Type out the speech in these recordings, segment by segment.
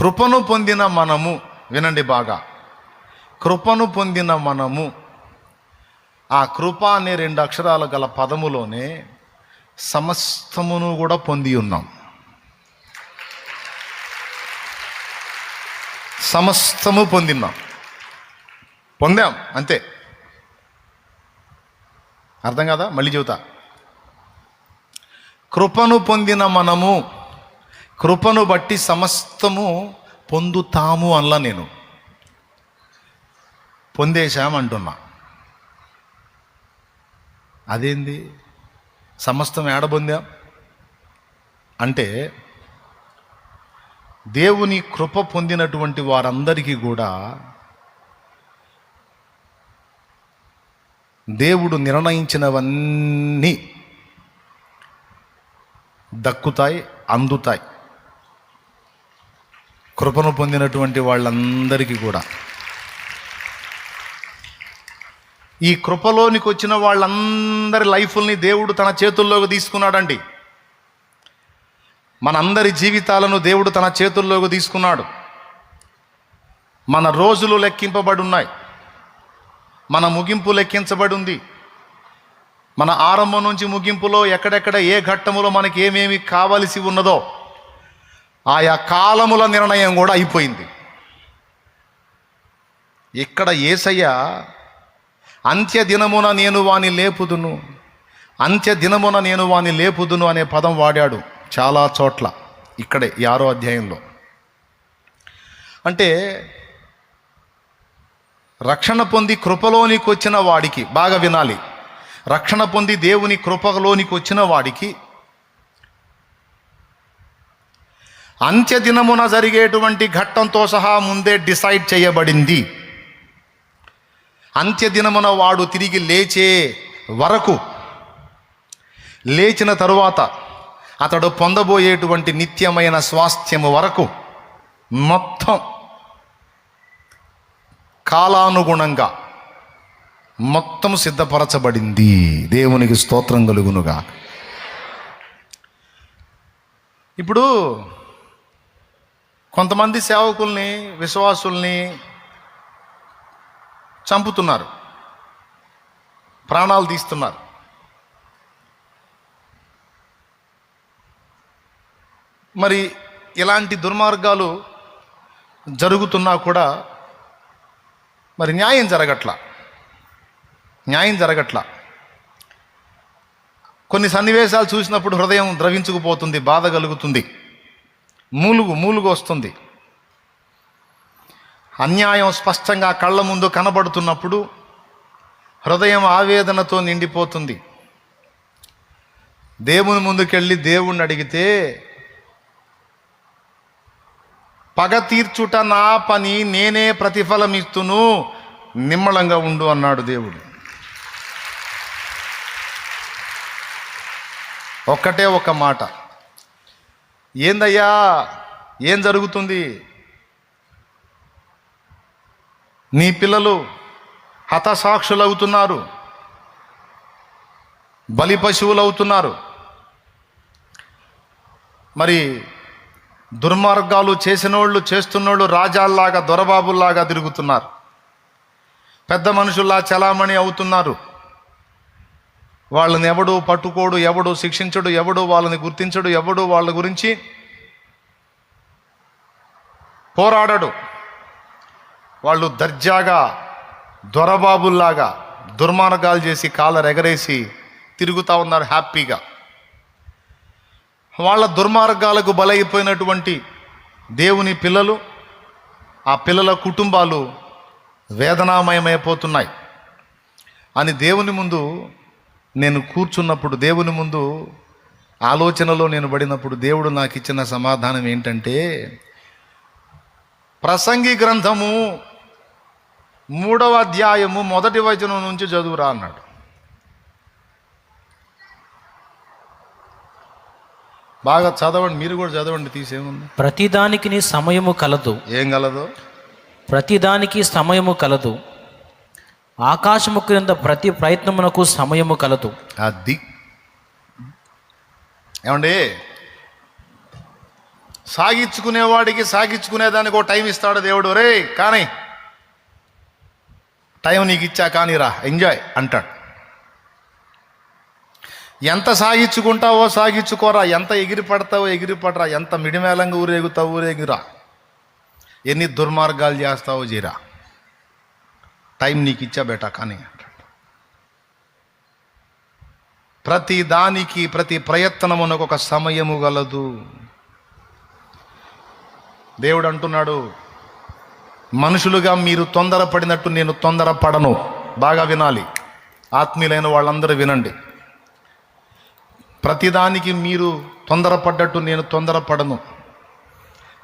కృపను పొందిన మనము, వినండి బాగా, కృపను పొందిన మనము, ఆ కృప అనే 2 అక్షరాలు గల పదములోనే సమస్తమును కూడా పొంది ఉన్నాం. సమస్తము పొందాం అంతే. అర్థం కదా? మళ్ళీ చెబుతా. కృపను పొందిన మనము, కృపను బట్టి సమస్తము పొందుతాము అనలా, నేను పొందేశామంటున్నా. అదేంది సమస్తం ఏడ పొందాం అంటే, దేవుని కృప పొందినటువంటి వారందరికీ కూడా దేవుడు నిర్ణయించినవన్నీ దక్కుతాయి, అందుతాయి. కృపను పొందినటువంటి వాళ్ళందరికీ కూడా, ఈ కృపలోనికి వచ్చిన వాళ్ళందరి లైఫ్ని దేవుడు తన చేతుల్లోకి తీసుకున్నాడండి. మనందరి జీవితాలను దేవుడు తన చేతుల్లోకి తీసుకున్నాడు. మన రోజులు లెక్కింపబడి ఉన్నాయి, మన ముగింపు లెక్కించబడి ఉంది. మన ఆరంభం నుంచి ముగింపులో ఎక్కడెక్కడ ఏ ఘట్టములో మనకి ఏమేమి కావలసి ఉన్నదో ఆయా కాలముల నిర్ణయం కూడా అయిపోయింది. ఇక్కడ యేసయ్య అంత్యదినమున నేను వాని లేపుదును, అంత్యదినమున నేను వాని లేపుదును అనే పదం వాడాడు చాలా చోట్ల. ఇక్కడే 6వ అధ్యాయంలో. అంటే రక్షణ పొంది కృపలోనికి వచ్చిన వాడికి, బాగా వినాలి, రక్షణ పొంది దేవుని కృపలోనికి వచ్చిన వాడికి అంత్యదినమున జరిగేటువంటి ఘట్టంతో సహా ముందే డిసైడ్ చేయబడింది. అంత్యదినమున వాడు తిరిగి లేచే వరకు, లేచిన తరువాత అతడు పొందబోయేటువంటి నిత్యమైన స్వాస్థ్యము వరకు మొత్తం కాలానుగుణంగా మొత్తం సిద్ధపరచబడింది. దేవునికి స్తోత్రం కలుగునుగా. ఇప్పుడు కొంతమంది సేవకుల్ని, విశ్వాసుల్ని చంపుతున్నారు, ప్రాణాలు తీస్తున్నారు. మరి ఇలాంటి దుర్మార్గాలు జరుగుతున్నా కూడా మరి న్యాయం జరగట్లా. కొన్ని సన్నివేశాలు చూసినప్పుడు హృదయం ద్రవించుకుపోతుంది, బాధ కలుగుతుంది, మూలుగు వస్తుంది. అన్యాయం స్పష్టంగా కళ్ళ ముందు కనబడుతున్నప్పుడు హృదయం ఆవేదనతో నిండిపోతుంది. దేవుని ముందుకెళ్ళి దేవుణ్ణి అడిగితే, పగ తీర్చుట నా పని, నేనే ప్రతిఫలం ఇస్తును, నిమ్మళంగా ఉండు అన్నాడు దేవుడు. ఒక్కటే ఒక మాట, ఏందయ్యా ఏం జరుగుతుంది? నీ పిల్లలు హతసాక్షులు అవుతున్నారు, బలి పశువులు అవుతున్నారు. మరి దుర్మార్గాలు చేసినోళ్ళు, చేస్తున్నోళ్ళు రాజాల్లాగా, దొరబాబుల్లాగా తిరుగుతున్నారు, పెద్ద మనుషుల్లా చలామణి అవుతున్నారు. వాళ్ళని ఎవడు పట్టుకోడు, ఎవడు శిక్షించడు, ఎవడు వాళ్ళని గుర్తించడు, ఎవడు వాళ్ళ గురించి పోరాడడు. వాళ్ళు దర్జాగా దొరబాబుల్లాగా దుర్మార్గాలు చేసి కాలర్ ఎగరేసి తిరుగుతూ ఉన్నారు హ్యాపీగా. వాళ్ళ దుర్మార్గాలకు బలైపోయినటువంటి దేవుని పిల్లలు, ఆ పిల్లల కుటుంబాలు వేదనామయమైపోతున్నాయి అని దేవుని ముందు నేను కూర్చున్నప్పుడు, దేవుని ముందు ఆలోచనలో నేను పడినప్పుడు దేవుడు నాకు ఇచ్చిన సమాధానం ఏంటంటే, ప్రసంగి గ్రంథము 3వ అధ్యాయము 1వ వచనం నుంచి చదువురా అన్నాడు. బాగా చదవండి, మీరు కూడా చదవండి, తీసేముంది. ప్రతిదానికి సమయము కలదు. ఏం కలదు? ప్రతిదానికి సమయము కలదు. ఆకాశము క్రింద ప్రతి ప్రయత్నమునకు సమయము కలదు. అది ఏమండి, సాగించుకునేవాడికి సాగించుకునేదానికి ఒక టైం ఇస్తాడు దేవుడు. రే కానీ టైం నీకు ఇచ్చా కానీరా ఎంజాయ్ అంటాడు. ఎంత సాగించుకుంటావో సాగించుకోరా, ఎంత ఎగిరి పడతావో ఎగిరి పడరా, ఎంత మిడిమేళంగా ఊరేగుతావు ఊరేగిరా, ఎన్ని దుర్మార్గాలు చేస్తావో జీరా, టైం నీకు ఇచ్చా బేటా కానీ అంటాడు. ప్రతి దానికి ప్రతి ప్రయత్నమునకు ఒక సమయము గలదు. దేవుడు అంటున్నాడు, మనుషులుగా మీరు తొందరపడినట్టు నేను తొందరపడను. బాగా వినాలి, ఆత్మీయులైన వాళ్ళందరూ వినండి. ప్రతిదానికి మీరు తొందరపడ్డట్టు నేను తొందరపడను.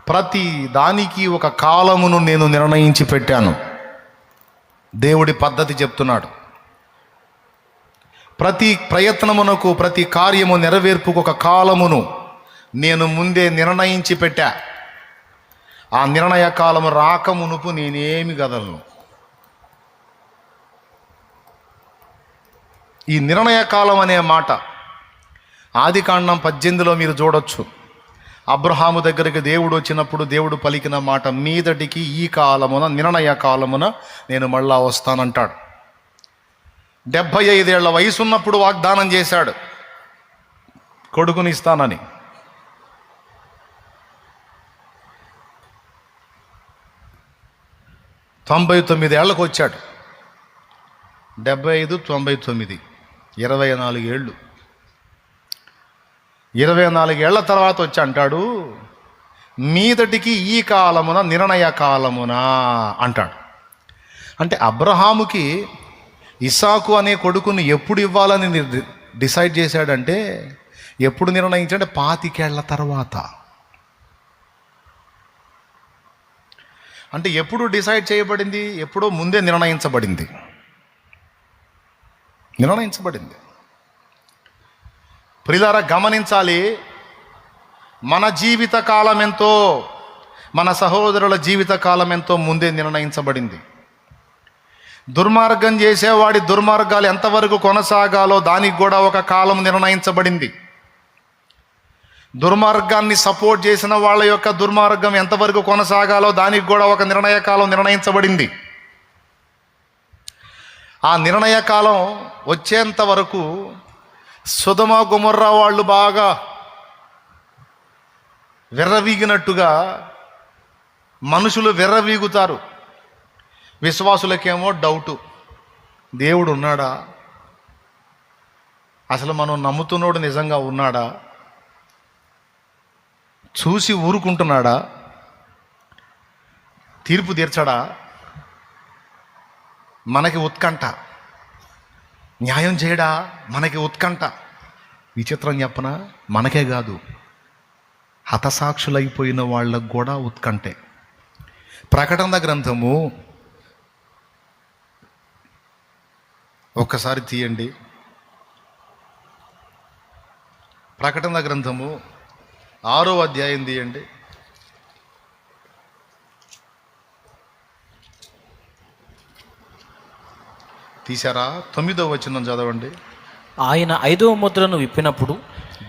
ప్రతి దానికి ఒక కాలమును నేను నిర్ణయించి పెట్టాను. దేవుడి పద్ధతి చెప్తున్నాడు. ప్రతి ప్రయత్నమునకు ప్రతి కార్యము నెరవేర్పుకు ఒక కాలమును నేను ముందే నిర్ణయించి పెట్టా. ఆ నిర్ణయ కాలము రాకమునుపు నేనేమి కదలను. ఈ నిర్ణయ కాలం అనే మాట ఆదికాండం 18లో మీరు చూడొచ్చు. అబ్రహాము దగ్గరికి దేవుడు వచ్చినప్పుడు దేవుడు పలికిన మాట, మీదటికి ఈ కాలమున నిర్ణయ కాలమున నేను మళ్ళా వస్తానంటాడు. 75 ఏళ్ల వయసు ఉన్నప్పుడు వాగ్దానం చేశాడు కొడుకునిస్తానని. తొంభై 99 ఏళ్లకు వచ్చాడు. 75, 99, 24 ఏళ్ళు. 24 ఏళ్ల తర్వాత వచ్చి అంటాడు, మీదటికి ఈ కాలమున నిర్ణయ కాలమున అంటాడు. అంటే అబ్రహాముకి ఇస్సాకు అనే కొడుకుని ఎప్పుడు ఇవ్వాలని డిసైడ్ చేశాడంటే, ఎప్పుడు నిర్ణయించాడంటే 25 ఏళ్ల తర్వాత. అంటే ఎప్పుడు డిసైడ్ చేయబడింది? ఎప్పుడో ముందే నిర్ణయించబడింది. ప్రియులారా గమనించాలి, మన జీవిత కాలం ఎంతో, మన సహోదరుల జీవిత కాలం ఎంతో ముందే నిర్ణయించబడింది. దుర్మార్గం చేసేవాడి దుర్మార్గాలు ఎంతవరకు కొనసాగాలో దానికి కూడా ఒక కాలం నిర్ణయించబడింది. దుర్మార్గాన్ని సపోర్ట్ చేసిన వాళ్ళ యొక్క దుర్మార్గం ఎంతవరకు కొనసాగాలో దానికి కూడా ఒక నిర్ణయ కాలం నిర్ణయించబడింది. ఆ నిర్ణయ కాలం వచ్చేంత వరకు సొదొమ గొమొర్రా వాళ్ళు బాగా విర్రవీగినట్టుగా మనుషులు విర్రవీగుతారు. విశ్వాసులకేమో డౌటు, దేవుడు ఉన్నాడా? అసలు మనం నమ్ముతున్నోడు నిజంగా ఉన్నాడా? చూసి ఊరుకుంటున్నాడా? తీర్పు తీర్చడా? మనకి ఉత్కంఠ. న్యాయం చేయడా? మనకి ఉత్కంఠ. విచిత్రం చెప్పనా, మనకే కాదు, హతసాక్షులైపోయిన వాళ్ళకు కూడా ఉత్కంఠే. ప్రకటన గ్రంథము ఒక్కసారి తీయండి. ప్రకటన గ్రంథము 6వ అధ్యాయం తీయండి. తీశారా? 9వ వచనం చదవండి. ఆయన 5వ ముద్రను విప్పినప్పుడు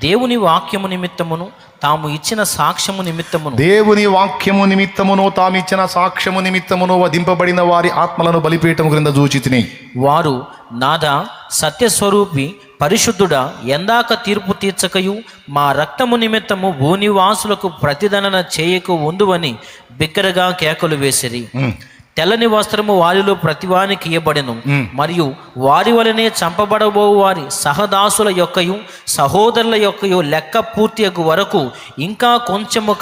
దేవుని వాక్యము నిమిత్తమును తాము ఇచ్చిన సాక్ష్యము నిమిత్తమును, దేవుని వాక్యము నిమిత్తమును తాము ఇచ్చిన సాక్ష్యము నిమిత్తమును వధింపబడిన వారి ఆత్మలను బలిపీఠము క్రింద చూచితిని. వారు నాదా సత్యస్వరూపి పరిశుద్ధుడా, ఎందాక తీర్పు తీర్చకయు మా రక్తము నిమిత్తము భూనివాసులకు ప్రతిదండన చేయకు ఉందువని బిగ్గరగా కేకలు వేసిరి. తెల్లని వస్త్రము వారిలో ప్రతివానికి ఇయ్యబడెను. మరియు వారి వలనే చంపబడబో వారి సహదాసుల యొక్కయు సహోదరుల యొక్కయు లెక్క పూర్తియగు వరకు ఇంకా కొంచెము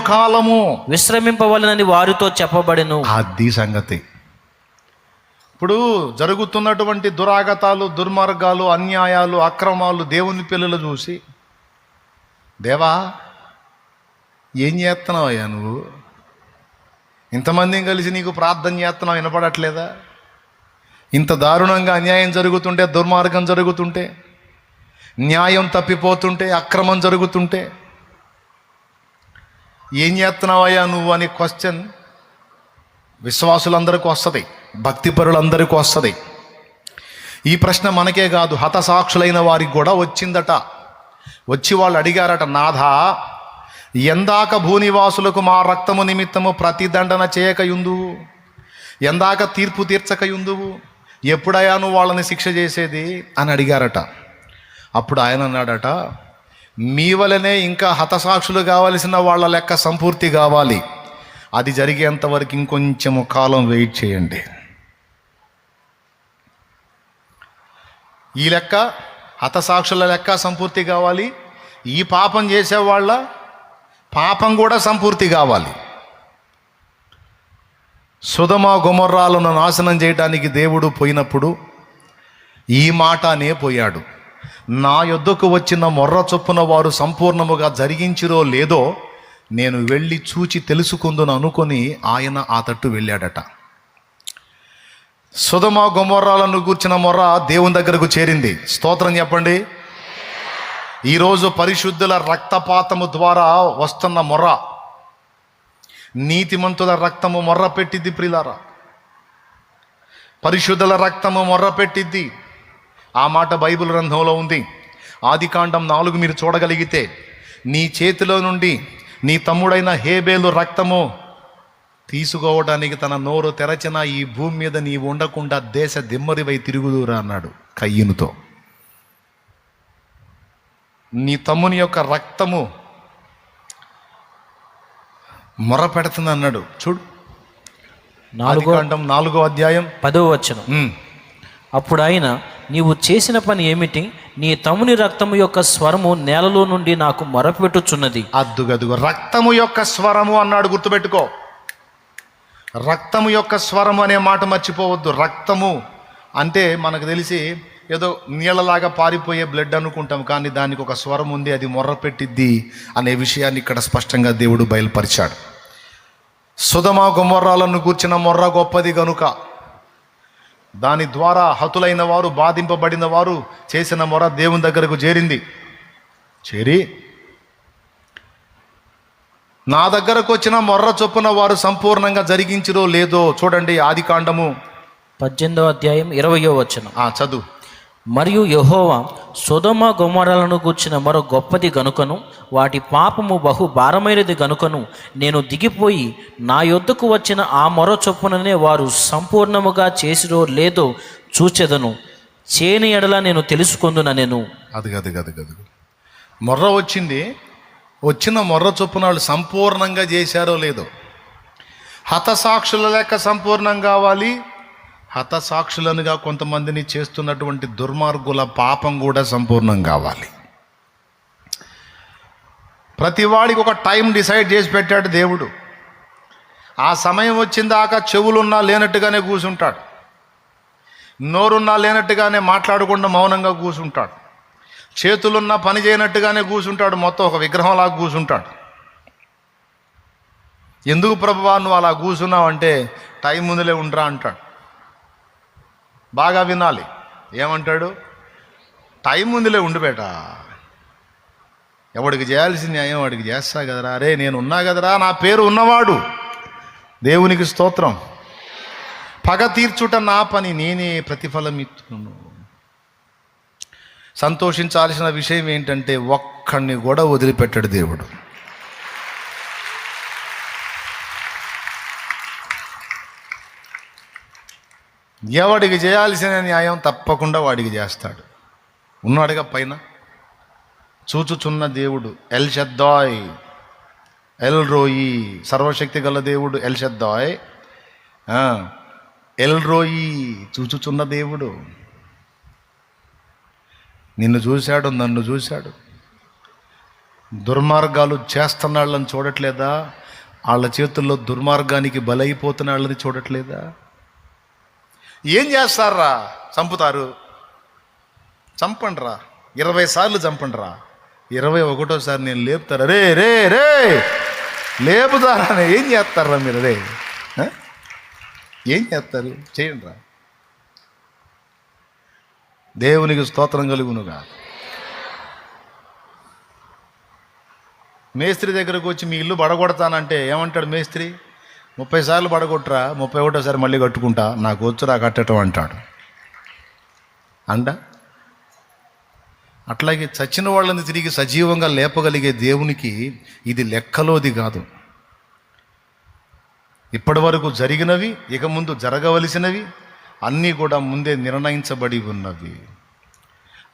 కాలము విశ్రమింపవలనని వారితో చెప్పబడెను. అది సంగతి. ఇప్పుడు జరుగుతున్నటువంటి దురాగతాలు, దుర్మార్గాలు, అన్యాయాలు, అక్రమాలు దేవుని పిల్లలు చూసి, దేవా ఏం చేస్తున్నావయ్యా నువ్వు? ఇంతమందిని కలిసి నీకు ప్రార్థన చేస్తున్నావు, వినపడట్లేదా? ఇంత దారుణంగా అన్యాయం జరుగుతుంటే, దుర్మార్గం జరుగుతుంటే, న్యాయం తప్పిపోతుంటే, అక్రమం జరుగుతుంటే ఏం చేస్తున్నావయ్యా నువ్వు అనే క్వశ్చన్ విశ్వాసులందరికీ వస్తుంది, భక్తిపరులందరికీ వస్తుంది. ఈ ప్రశ్న మనకే కాదు, హతసాక్షులైన వారికి కూడా వచ్చిందట. వచ్చి వాళ్ళు అడిగారట, నాథా ఎందాక భూనివాసులకు మా రక్తము నిమిత్తము ప్రతిదండన చేయకయుందువు, ఎందాక తీర్పు తీర్చకయుందువు, ఎప్పుడయ్యా నువ్వు వాళ్ళని శిక్ష చేసేది అని అడిగారట. అప్పుడు ఆయన అన్నాడట, మీ వలనే ఇంకా హతసాక్షులు కావలసిన వాళ్ళ లెక్క సంపూర్తి కావాలి, అది జరిగేంతవరకు ఇంకొంచెము కాలం వెయిట్ చేయండి. ఈ లెక్క హతసాక్షుల లెక్క సంపూర్తి కావాలి, ఈ పాపం చేసేవాళ్ళ పాపం కూడా సంపూర్తి కావాలి. సొదొమ గొమొర్రాలను నాశనం చేయడానికి దేవుడు పోయినప్పుడు ఈ మాట అనే పోయాడు, నా యొద్దకు వచ్చిన మొర్ర చొప్పున వారు సంపూర్ణముగా జరిగించిరో లేదో నేను వెళ్ళి చూచి తెలుసుకుందును అనుకొని ఆయన ఆ తట్టు వెళ్ళాడట. సొదొమ గొమొర్రాలను గూర్చిన మొర్ర దేవుని దగ్గరకు చేరింది. స్తోత్రం చెప్పండి. ఈరోజు పరిశుద్ధుల రక్తపాతము ద్వారా వస్తున్న మొర్ర, నీతిమంతుల రక్తము మొర్ర పెట్టిద్ది ప్రియులారా, పరిశుద్ధుల రక్తము మొర్ర పెట్టిద్ది. ఆ మాట బైబిల్ గ్రంథంలో ఉంది. ఆదికాండం 4 మీరు చూడగలిగితే, నీ చేతిలో నుండి నీ తమ్ముడైన హేబేలు రక్తము తీసుకోవడానికి తన నోరు తెరచిన ఈ భూమి మీద నీవు ఉండకుండా దేశ దిమ్మరివై తిరుగుదురా అన్నాడు కయ్యనుతో. నీ తమ్ముని యొక్క రక్తము మొర పెడుతుంది అన్నాడు. చూడు, ఆదికాండం 4వ అధ్యాయం 10వ వచనం. అప్పుడు ఆయన, నీవు చేసిన పని ఏమిటి? నీ తమ్ముని రక్తము యొక్క స్వరము నేలలో నుండి నాకు మొరపెట్టుచున్నది. అద్దుగదుగు, రక్తము యొక్క స్వరము అన్నాడు, గుర్తుపెట్టుకో. రక్తము యొక్క స్వరము అనే మాట మర్చిపోవద్దు. రక్తము అంటే మనకు తెలిసి ఏదో నీళ్ళలాగా పారిపోయే బ్లడ్ అనుకుంటాం, కానీ దానికి ఒక స్వరం ఉంది, అది మొర్ర పెట్టిద్ది అనే విషయాన్ని ఇక్కడ స్పష్టంగా దేవుడు బయలుపరిచాడు. సొదొమ గొమొర్రాలను గూర్చిన మొర్ర గొప్పది గనుక దాని ద్వారా హతులైన వారు, బాధింపబడిన వారు చేసిన మొర దేవుని దగ్గరకు చేరింది. చేరి నా దగ్గరకు వచ్చిన మొర్ర చొప్పున వారు సంపూర్ణంగా జరిగించిరో లేదో చూడండి. ఆదికాండము 18వ అధ్యాయం 20వ వచనం. చదువు. మరియు యెహోవా సొదొమ గొమొర్రాలను గూర్చిన మొర గొప్పది గనుకను వాటి పాపము బహు భారమైనది గనుకను నేను దిగిపోయి నా యొద్దకు వచ్చిన ఆ మొర చొప్పుననే వారు సంపూర్ణముగా చేసిరో లేదో చూచెదను, చేయని ఎడల నేను తెలుసుకొందున నేను. అది మొర్ర వచ్చింది, వచ్చిన మొర్ర చొప్పున వాళ్ళు సంపూర్ణంగా చేశారో లేదో. హతసాక్షుల లెక్క సంపూర్ణం కావాలి, హతసాక్షులనుగా కొంతమందిని చేస్తున్నటువంటి దుర్మార్గుల పాపం కూడా సంపూర్ణం కావాలి. ప్రతి వాడికి ఒక టైం డిసైడ్ చేసి పెట్టాడు దేవుడు. ఆ సమయం వచ్చిందాకా చెవులున్నా లేనట్టుగానే కూర్చుంటాడు, నోరున్నా లేనట్టుగానే మాట్లాడకుండా మౌనంగా కూర్చుంటాడు, చేతులున్నా పని చేయనట్టుగానే కూర్చుంటాడు, మొత్తం ఒక విగ్రహంలాగా కూర్చుంటాడు. ఎందుకు ప్రభువా నువ్వు అలా కూర్చున్నావు అంటే, టైం ముందులే ఉండరా అంటాడు. బాగా వినాలి, ఏమంటాడు? టైం ముందులే ఉండు బేట, ఎవడికి చేయాల్సిన న్యాయం వాడికి చేస్తా కదరా, రే నేను ఉన్నా కదరా, నా పేరు ఉన్నవాడు. దేవునికి స్తోత్రం. పగ తీర్చుట నా పని, నేనే ప్రతిఫలం ఇస్తున్నాను. సంతోషించాల్సిన విషయం ఏంటంటే, ఒక్కడిని కూడా వదిలిపెట్టాడు దేవుడు. ఎవడికి చేయాల్సిన న్యాయం తప్పకుండా వాడికి చేస్తాడు. ఉన్నాడుగా పైన చూచుచున్న దేవుడు, ఎల్ షద్దాయ్, ఎల్ రోయి, సర్వశక్తి గల దేవుడు ఎల్ షద్దాయ్, ఎల్ రోయి, చూచుచున్న దేవుడు. నిన్ను చూశాడు, నన్ను చూశాడు. దుర్మార్గాలు చేస్తున్న వాళ్ళని చూడట్లేదా? వాళ్ళ చేతుల్లో దుర్మార్గానికి బలైపోతున్న వాళ్ళని చూడట్లేదా? ఏం చేస్తారా? చంపుతారు, చంపండిరా, 20 సార్లు చంపండిరా, 21వ నేను లేపుతారా, రే రే రే లేపుతారా, ఏం చేస్తారా మీరు? రే ఏం చేస్తారు? చేయండి రా. దేవునికి స్తోత్రం కలుగునుగా. మేస్త్రి దగ్గరకు వచ్చి మీ ఇల్లు బడగొడతానంటే ఏమంటాడు మేస్త్రి? 30 సార్లు పడగొట్టరా, 31వ మళ్ళీ కట్టుకుంటా, నాకు వచ్చురా కట్టడం అంటాడు. అట్లాగే చచ్చిన వాళ్ళని తిరిగి సజీవంగా లేపగలిగే దేవునికి ఇది లెక్కలోది కాదు. ఇప్పటి వరకు జరిగినవి, ఇక ముందు జరగవలసినవి అన్నీ కూడా ముందే నిర్ణయించబడి ఉన్నవి.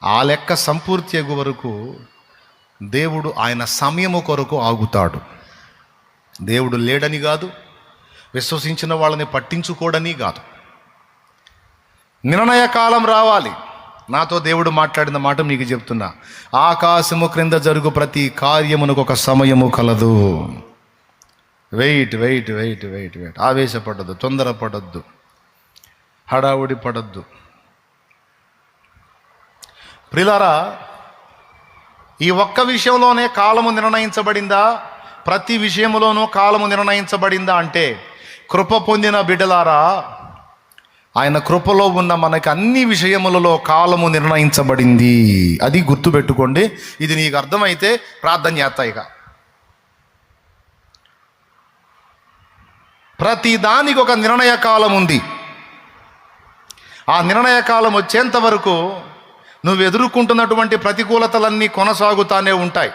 ఆ లెక్క సంపూర్తి అయ్యే వరకు దేవుడు ఆయన సమయము కొరకు ఆగుతాడు. దేవుడు లేడని కాదు, విశ్వసించిన వాళ్ళని పట్టించుకోడని కాదు. నిర్ణయ కాలం రావాలి. నాతో దేవుడు మాట్లాడిన మాట మీకు చెప్తున్నా. ఆకాశము క్రింద జరుగు ప్రతి కార్యమునకు ఒక సమయము కలదు. Wait wait wait wait wait ఆవేశపడద్దు, తొందరపడద్దు, హడావుడి పడద్దు. ప్రిలారా, ఈ ఒక్క విషయంలోనే కాలము నిర్ణయించబడిందా? ప్రతి విషయంలోనూ కాలము నిర్ణయించబడిందా అంటే, కృప పొందిన బిడ్డలారా, ఆయన కృపలో ఉన్న మనకి అన్ని విషయములలో కాలము నిర్ణయించబడింది. అది గుర్తుపెట్టుకోండి. ఇది నీకు అర్థమైతే ప్రార్థన చేస్తాయిగా. ప్రతి దానికి ఒక నిర్ణయ కాలం ఉంది. ఆ నిర్ణయ కాలం వచ్చేంత వరకు నువ్వు ఎదుర్కొంటున్నటువంటి ప్రతికూలతలన్నీ కొనసాగుతానే ఉంటాయి.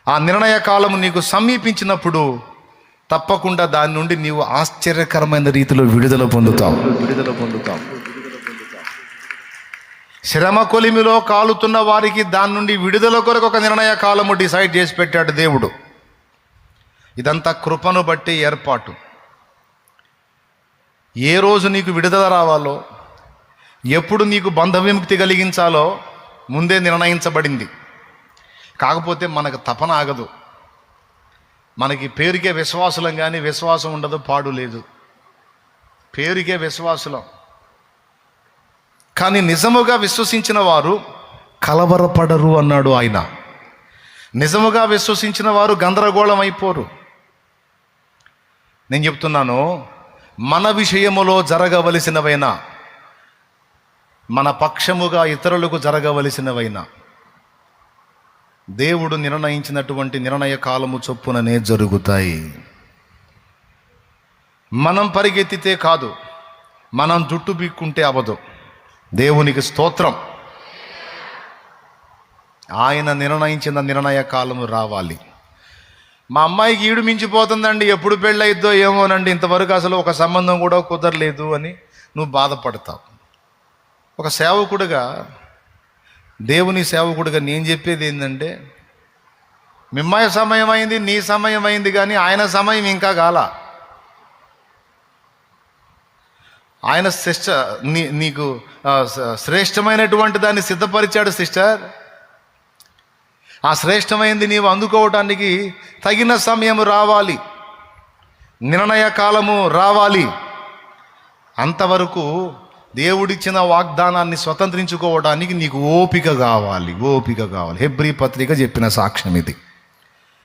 ఆ నిర్ణయ కాలము నీకు సమీపించినప్పుడు తప్పకుండా దాని నుండి నీవు ఆశ్చర్యకరమైన రీతిలో విడుదల పొందుతావు. శ్రమ కొలిమిలో కాలుతున్న వారికి దాని నుండి విడుదల కొరకు ఒక నిర్ణయ కాలము డిసైడ్ చేసి పెట్టాడు దేవుడు. ఇదంతా కృపను బట్టి ఏర్పాటు. ఏ రోజు నీకు విడుదల రావాలో, ఎప్పుడు నీకు బంధ విముక్తి కలిగించాలో ముందే నిర్ణయించబడింది. కాకపోతే మనకు తపన ఆగదు. మనకి పేరుకే విశ్వాసులం కానీ విశ్వాసం ఉండదు, పాడు లేదు. పేరుకే విశ్వాసులం, కానీ నిజముగా విశ్వసించిన వారు కలవరపడరు అన్నాడు ఆయన. నిజముగా విశ్వసించిన వారు గందరగోళం అయిపోరు. నేను చెప్తున్నాను, మన విషయములో జరగవలసినవైనా, మన పక్షముగా ఇతరులకు జరగవలసినవైనా దేవుడు నిర్ణయించినటువంటి నిర్ణయ కాలము చొప్పుననే జరుగుతాయి. మనం పరిగెత్తితే కాదు, మనం జుట్టు పీక్కుంటే అవ్వదు. దేవునికి స్తోత్రం. ఆయన నిర్ణయించిన నిర్ణయ కాలము రావాలి. మా అమ్మాయికి ఈడు మించిపోతుందండి, ఎప్పుడు పెళ్ళయిద్దో ఏమోనండి, ఇంతవరకు అసలు ఒక సంబంధం కూడా కుదరలేదు అని నువ్వు బాధపడతావు. ఒక సేవకుడిగా, దేవుని సేవకుడిగా నేను చెప్పేది ఏంటంటే, మిమ్మాయి సమయం అయింది, నీ సమయం అయింది, కానీ ఆయన సమయం ఇంకా కాల. ఆయన నీకు శ్రేష్టమైనటువంటి దాన్ని సిద్ధపరిచాడు సిస్టర్. ఆ శ్రేష్టమైనది నీవు అందుకోవటానికి తగిన సమయం రావాలి, నిర్ణయ కాలము రావాలి. అంతవరకు దేవుడిచ్చిన వాగ్దానాన్ని స్వతంత్రించుకోవడానికి నీకు ఓపిక కావాలి. హెబ్రీ పత్రిక చెప్పిన సాక్ష్యం ఇది.